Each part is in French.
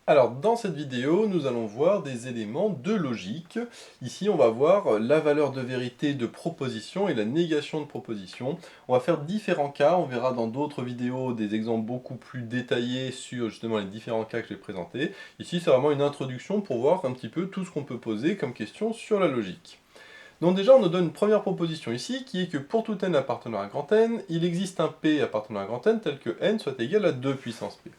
Alors, dans cette vidéo, nous allons voir des éléments de logique. Ici, on va voir la valeur de vérité de proposition et la négation de proposition. On va faire différents cas, on verra dans d'autres vidéos des exemples beaucoup plus détaillés sur justement les différents cas que j'ai présentés. Ici, c'est vraiment une introduction pour voir un petit peu tout ce qu'on peut poser comme question sur la logique. Donc déjà, on nous donne une première proposition ici, qui est que pour tout n appartenant à grand N, il existe un P appartenant à grand N tel que n soit égal à 2 puissance P.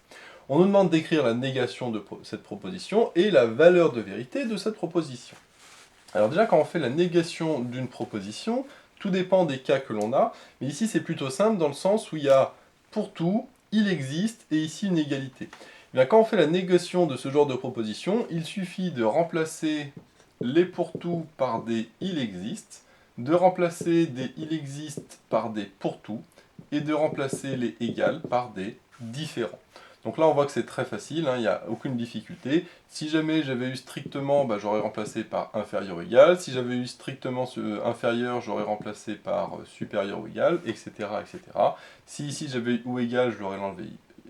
On nous demande d'écrire la négation de cette proposition et la valeur de vérité de cette proposition. Alors déjà, quand on fait la négation d'une proposition, tout dépend des cas que l'on a, mais ici c'est plutôt simple dans le sens où il y a pour tout, il existe, et ici une égalité. Et bien, quand on fait la négation de ce genre de proposition, il suffit de remplacer les pour tout par des il existe, de remplacer des il existe par des pour tout, et de remplacer les égales par des différents. Donc là, on voit que c'est très facile, il n'y a aucune difficulté. Si jamais j'avais eu strictement, j'aurais remplacé par inférieur ou égal. Si j'avais eu strictement inférieur, j'aurais remplacé par supérieur ou égal, etc., etc. Si ici j'avais eu ou égal, je l'aurais enlevé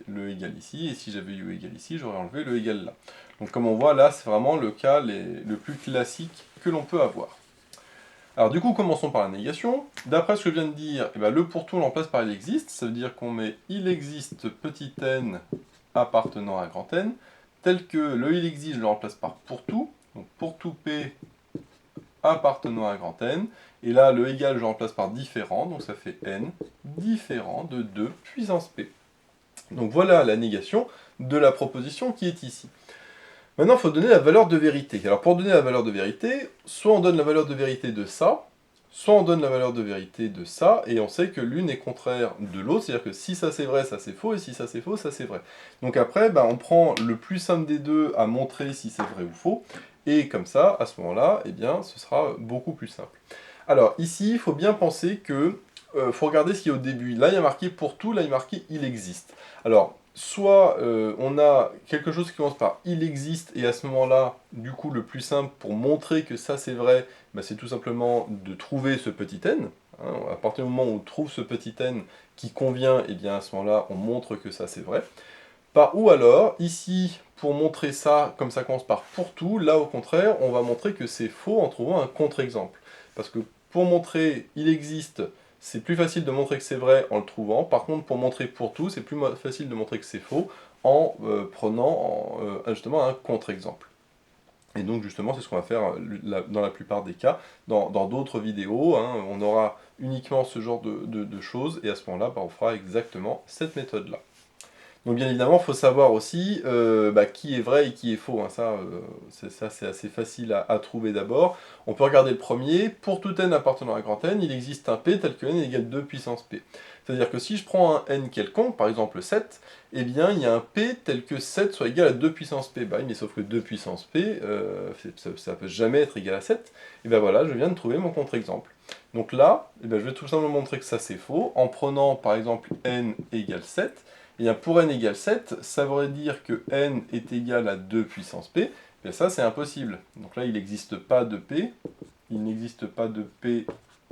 le égal ici. Et si j'avais eu égal ici, j'aurais enlevé le égal là. Donc comme on voit, là, c'est vraiment le cas le plus classique que l'on peut avoir. Alors du coup, commençons par la négation. D'après ce que je viens de dire, le pour tout, on remplace par il existe. Ça veut dire qu'on met il existe petit n appartenant à grand N, tel que le il existe, je le remplace par pour tout. Donc pour tout P appartenant à grand N. Et là, le égal, je le remplace par différent. Donc ça fait n différent de 2 puissance P. Donc voilà la négation de la proposition qui est ici. Maintenant, il faut donner la valeur de vérité. Alors pour donner la valeur de vérité, soit on donne la valeur de vérité de ça, soit on donne la valeur de vérité de ça, et on sait que l'une est contraire de l'autre, c'est-à-dire que si ça c'est vrai, ça c'est faux, et si ça c'est faux, ça c'est vrai. Donc après, on prend le plus simple des deux à montrer si c'est vrai ou faux, et comme ça, à ce moment-là, ce sera beaucoup plus simple. Alors ici, il faut bien penser que faut regarder ce qu'il y a au début. Là, il y a marqué pour tout, là, il y a marqué il existe. Alors, soit on a quelque chose qui commence par il existe, et à ce moment-là, du coup, le plus simple pour montrer que ça c'est vrai, c'est tout simplement de trouver ce petit n. Hein, à partir du moment où on trouve ce petit n qui convient, et bien à ce moment-là, on montre que ça c'est vrai. Ou alors, ici, pour montrer ça, comme ça commence par pour tout, là au contraire, on va montrer que c'est faux en trouvant un contre-exemple. Parce que pour montrer il existe, c'est plus facile de montrer que c'est vrai en le trouvant. Par contre, pour montrer pour tout, c'est plus facile de montrer que c'est faux en prenant justement un contre-exemple. Et donc justement, c'est ce qu'on va faire dans la plupart des cas. Dans d'autres vidéos, on aura uniquement ce genre de choses, et à ce moment-là, on fera exactement cette méthode-là. Donc bien évidemment, il faut savoir aussi qui est vrai et qui est faux. Ça, c'est assez facile à trouver d'abord. On peut regarder le premier. Pour tout n appartenant à grand N, il existe un P tel que n égale 2 puissance P. C'est-à-dire que si je prends un n quelconque, par exemple 7, eh bien il y a un P tel que 7 soit égal à 2 puissance P. Mais sauf que 2 puissance P, ça ne peut jamais être égal à 7. Et bien voilà, je viens de trouver mon contre-exemple. Donc là, je vais tout simplement montrer que ça c'est faux, en prenant par exemple n égale 7. Et bien pour n égale 7, ça voudrait dire que n est égal à 2 puissance p. Et ça, c'est impossible. Donc là, il n'existe pas de p. Il n'existe pas de p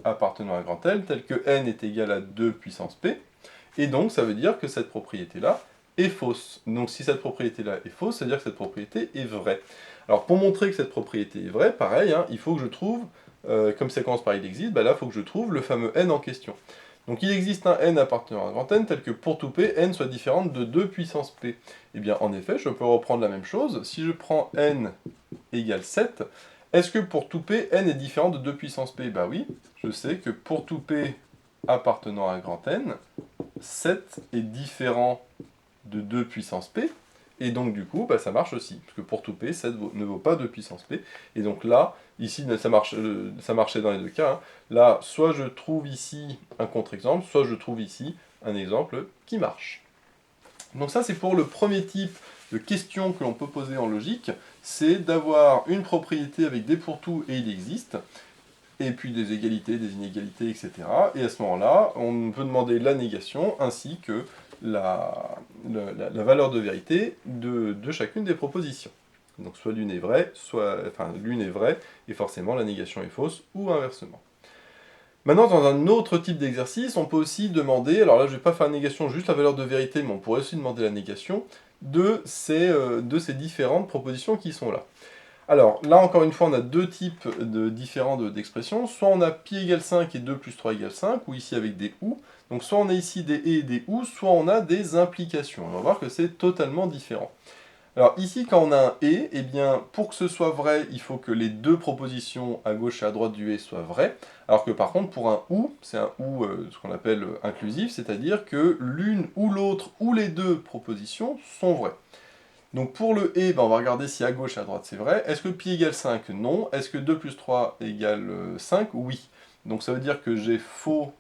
appartenant à grand L, tel que n est égal à 2 puissance p. Et donc, ça veut dire que cette propriété-là est fausse. Donc si cette propriété-là est fausse, ça veut dire que cette propriété est vraie. Alors pour montrer que cette propriété est vraie, pareil, il faut que je trouve, comme ça commence par il existe, là, il faut que je trouve le fameux n en question. Donc il existe un n appartenant à grand N tel que pour tout p, n soit différente de 2 puissance p. Et bien en effet, je peux reprendre la même chose. Si je prends n égale 7, est-ce que pour tout p, n est différent de 2 puissance p? Bah oui, je sais que pour tout p appartenant à grand N, 7 est différent de 2 puissance p, et donc du coup, ça marche aussi, parce que pour tout p, 7 ne vaut pas 2 puissance p, et donc là, ici, ça marchait dans les deux cas, là, soit je trouve ici un contre-exemple, soit je trouve ici un exemple qui marche. Donc ça, c'est pour le premier type de question que l'on peut poser en logique, c'est d'avoir une propriété avec des pour tout et il existe, et puis des égalités, des inégalités, etc. Et à ce moment-là, on peut demander la négation ainsi que la valeur de vérité de chacune des propositions. Donc soit l'une est vraie, l'une est vraie, et forcément la négation est fausse, ou inversement. Maintenant, dans un autre type d'exercice, on peut aussi demander, alors là je ne vais pas faire la négation, juste la valeur de vérité, mais on pourrait aussi demander la négation, de ces différentes propositions qui sont là. Alors, là, encore une fois, on a deux types différents d'expressions. Soit on a pi égale 5 et 2 plus 3 égale 5, ou ici avec des ou. Donc, soit on a ici des et des ou, soit on a des implications. On va voir que c'est totalement différent. Alors, ici, quand on a un et, eh bien, pour que ce soit vrai, il faut que les deux propositions à gauche et à droite du et soient vraies. Alors que par contre, pour un ou, c'est un ou, ce qu'on appelle inclusif, c'est-à-dire que l'une ou l'autre ou les deux propositions sont vraies. Donc pour le et, ben on va regarder si à gauche et à droite c'est vrai. Est-ce que pi égale 5? Non. Est-ce que 2 plus 3 égale 5? Oui. Donc ça veut dire que j'ai faux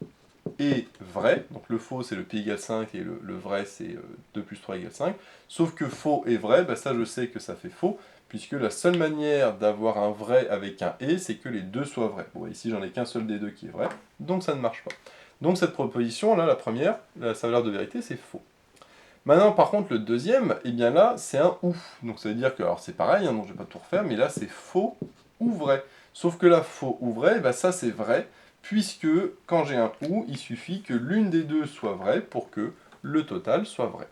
et vrai. Donc le faux c'est le pi égale 5 et le vrai c'est 2 plus 3 égale 5. Sauf que faux et vrai, ben ça je sais que ça fait faux, puisque la seule manière d'avoir un vrai avec un et, c'est que les deux soient vrais. Bon, ici j'en ai qu'un seul des deux qui est vrai, donc ça ne marche pas. Donc cette proposition là, la première, sa valeur de vérité, c'est faux. Maintenant, par contre, le deuxième, eh bien là, c'est un ou. Donc ça veut dire que, alors c'est pareil, hein, donc je ne vais pas tout refaire, mais là c'est faux ou vrai. Sauf que là, faux ou vrai, bah, ça c'est vrai, puisque quand j'ai un ou, il suffit que l'une des deux soit vraie pour que le total soit vrai.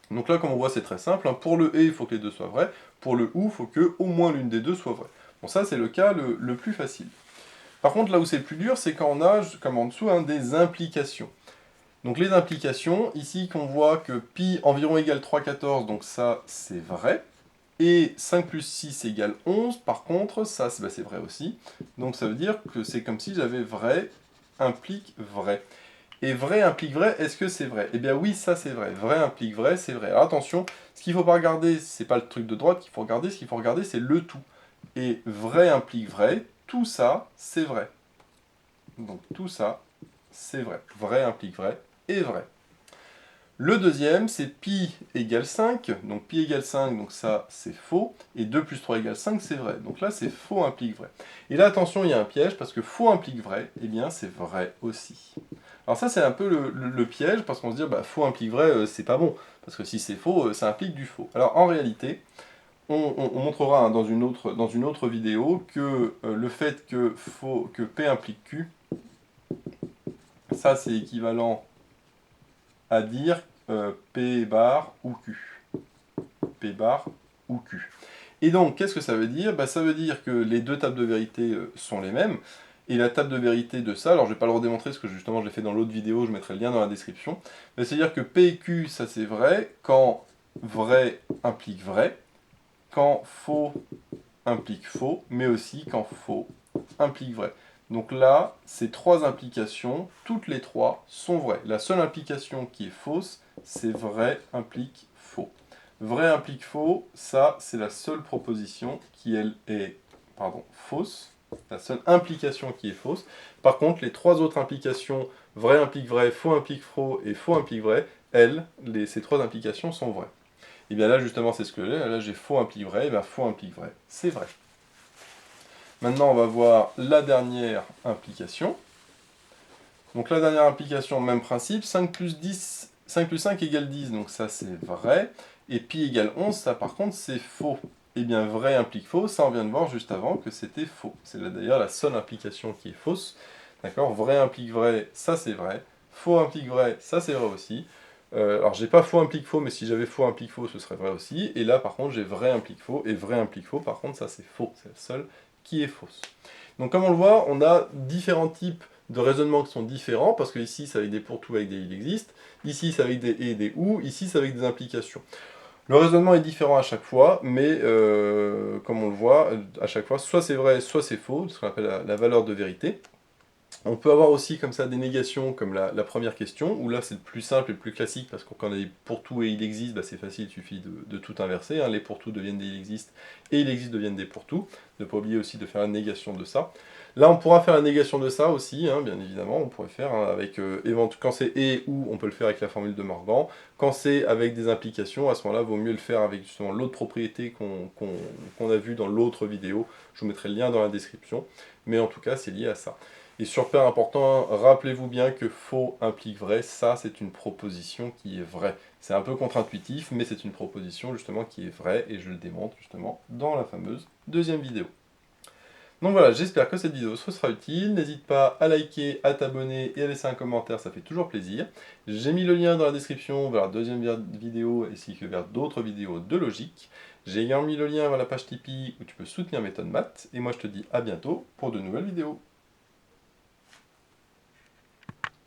Donc là, comme on voit, c'est très simple. Hein. Pour le et, il faut que les deux soient vrais. Pour le ou, il faut que au moins l'une des deux soit vraie. Bon, ça c'est le cas le plus facile. Par contre, là où c'est le plus dur, c'est quand on a, comme en dessous, hein, des implications. Donc les implications, ici qu'on voit que pi environ égale 3,14, donc ça c'est vrai. Et 5 plus 6 égale 11, par contre, ça c'est vrai aussi. Donc ça veut dire que c'est comme si j'avais vrai implique vrai. Et vrai implique vrai, est-ce que c'est vrai? Eh bien oui, ça c'est vrai. Vrai implique vrai, c'est vrai. Alors attention, ce qu'il ne faut pas regarder, c'est pas le truc de droite qu'il faut regarder, ce qu'il faut regarder c'est le tout. Et vrai implique vrai, tout ça c'est vrai. Donc tout ça c'est vrai. Vrai implique vrai et vrai. Le deuxième, c'est pi égale 5, donc pi égale 5, donc ça c'est faux, et 2 plus 3 égale 5, c'est vrai. Donc là, c'est faux implique vrai. Et là, attention, il y a un piège, parce que faux implique vrai, eh bien c'est vrai aussi. Alors ça, c'est un peu le piège, parce qu'on se dit, bah, faux implique vrai, c'est pas bon, parce que si c'est faux, ça implique du faux. Alors en réalité, on montrera hein, dans une autre vidéo que le fait que P implique Q, ça c'est équivalent à dire P bar ou Q. P bar ou Q. Et donc, qu'est-ce que ça veut dire? Ça veut dire que les deux tables de vérité sont les mêmes, et la table de vérité de ça, alors je ne vais pas le redémontrer parce que justement je l'ai fait dans l'autre vidéo, je mettrai le lien dans la description, mais c'est-à-dire que P et Q, ça c'est vrai, quand vrai implique vrai, quand faux implique faux, mais aussi quand faux implique vrai. Donc là, ces trois implications, toutes les trois sont vraies. La seule implication qui est fausse, c'est vrai implique faux. Vrai implique faux, ça c'est la seule proposition qui elle est fausse, la seule implication qui est fausse. Par contre, les trois autres implications, vrai implique vrai, faux implique faux et faux implique vrai, ces trois implications sont vraies. Et bien là justement c'est ce que j'ai, là j'ai faux implique vrai, et bien faux implique vrai, c'est vrai. Maintenant on va voir la dernière implication. Donc la dernière implication, même principe, 5 plus 5 égale 10, donc ça c'est vrai. Et pi égale 11, ça par contre c'est faux. Et bien vrai implique faux, ça on vient de voir juste avant que c'était faux. C'est d'ailleurs la seule implication qui est fausse. D'accord? Vrai implique vrai, ça c'est vrai. Faux implique vrai, ça c'est vrai aussi. Alors j'ai pas faux implique faux, mais si j'avais faux implique faux, ce serait vrai aussi. Et là par contre j'ai vrai implique faux, et vrai implique faux, par contre ça c'est faux. C'est la seule qui est fausse. Donc comme on le voit, on a différents types de raisonnements qui sont différents, parce que ici c'est avec des pour tout avec des il existe, ici c'est avec des et des ou, ici c'est avec des implications. Le raisonnement est différent à chaque fois, mais comme on le voit, à chaque fois, soit c'est vrai, soit c'est faux, ce qu'on appelle la valeur de vérité. On peut avoir aussi comme ça des négations, comme la première question, où là c'est le plus simple et le plus classique, parce que quand on a des pour tout et il existe, c'est facile, il suffit de tout inverser, hein. Les pour tout deviennent des il existe, et il existe deviennent des pour tout. Ne pas oublier aussi de faire la négation de ça. Là on pourra faire la négation de ça aussi, hein, bien évidemment, on pourrait faire hein, avec, quand c'est et ou, on peut le faire avec la formule de Morgan. Quand c'est avec des implications, à ce moment-là, il vaut mieux le faire avec justement l'autre propriété qu'on a vu dans l'autre vidéo. Je vous mettrai le lien dans la description, mais en tout cas c'est lié à ça. Et super important, rappelez-vous bien que faux implique vrai, ça c'est une proposition qui est vraie. C'est un peu contre-intuitif, mais c'est une proposition justement qui est vraie, et je le démontre justement dans la fameuse deuxième vidéo. Donc voilà, j'espère que cette vidéo sera utile. N'hésite pas à liker, à t'abonner et à laisser un commentaire, ça fait toujours plaisir. J'ai mis le lien dans la description vers la deuxième vidéo ainsi que vers d'autres vidéos de logique. J'ai également mis le lien vers la page Tipeee où tu peux soutenir Méthode Maths. Et moi je te dis à bientôt pour de nouvelles vidéos.